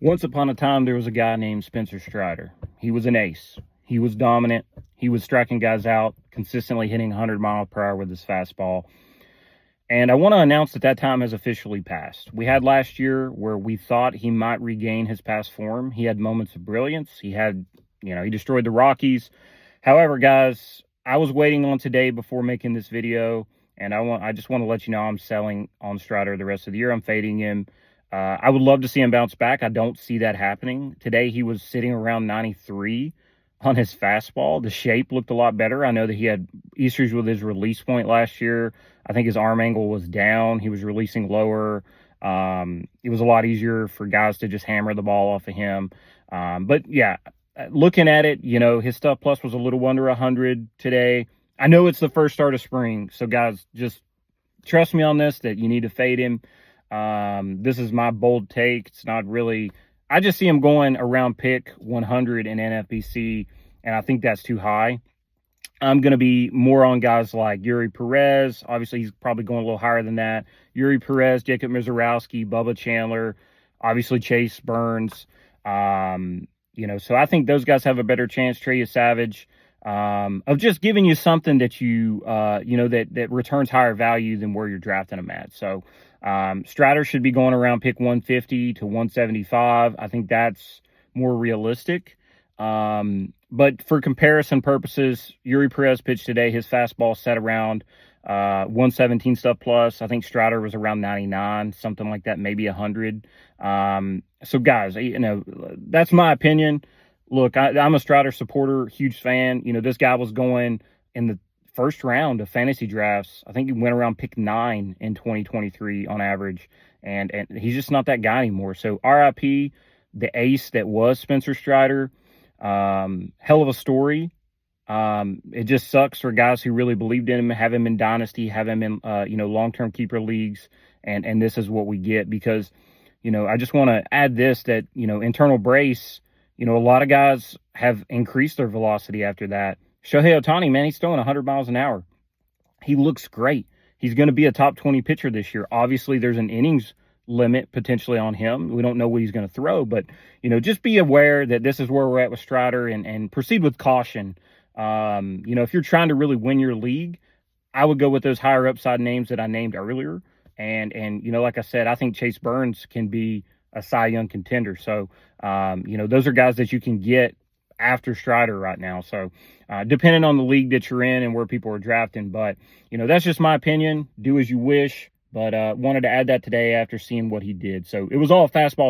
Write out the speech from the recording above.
Once upon a time, there was a guy named Spencer Strider. He was an ace. He was dominant. He was striking guys out, consistently hitting 100 miles per hour with his fastball. And I want to announce that time has officially passed. We had last year where we thought he might regain his past form. He had moments of brilliance. He destroyed the Rockies. However, guys, I was waiting on today before making this video, and I just want to let you know I'm selling on Strider the rest of the year. I'm fading him. I would love to see him bounce back. I don't see that happening. Today, he was sitting around 93 on his fastball. The shape looked a lot better. I know that he had issues with his release point last year. I think his arm angle was down. He was releasing lower. It was a lot easier for guys to just hammer the ball off of him. But yeah, looking at it, his stuff plus was a little under 100 today. I know it's the first start of spring, so guys, just trust me on this, that you need to fade him. This is my bold take. It's not really, I just see him going around pick 100 in NFBC, and I think that's too high. I'm going to be more on guys like Eury Perez. Obviously, he's probably going a little higher than that. Eury Perez, Jacob Misiorowski, Bubba Chandler, obviously Chase Burns. So I think those guys have a better chance. Trey Savage, of just giving you something that that returns higher value than where you're drafting them at. So Strider should be going around pick 150 to 175. I think that's more realistic. But for comparison purposes, Eury Perez pitched today. His fastball set around 117 stuff plus. I think Strider was around 99, something like that, maybe 100. So guys, that's my opinion. Look, I'm a Strider supporter, huge fan. This guy was going in the first round of fantasy drafts. I think he went around pick 9 in 2023 on average, and he's just not that guy anymore. So RIP, the ace that was Spencer Strider. Hell of a story. It just sucks for guys who really believed in him, have him in dynasty, have him in long-term keeper leagues, and this is what we get. Because I just want to add this, that internal brace, a lot of guys have increased their velocity after that. Shohei Ohtani, man, he's throwing 100 miles an hour. He looks great. He's going to be a top 20 pitcher this year. Obviously, there's an innings limit potentially on him. We don't know what he's going to throw, but just be aware that this is where we're at with Strider, and proceed with caution. If you're trying to really win your league, I would go with those higher upside names that I named earlier. And like I said, I think Chase Burns can be a Cy Young contender. So, those are guys that you can get after Strider right now. So, depending on the league that you're in and where people are drafting, but that's just my opinion. Do as you wish. But wanted to add that today after seeing what he did. So it was all fastball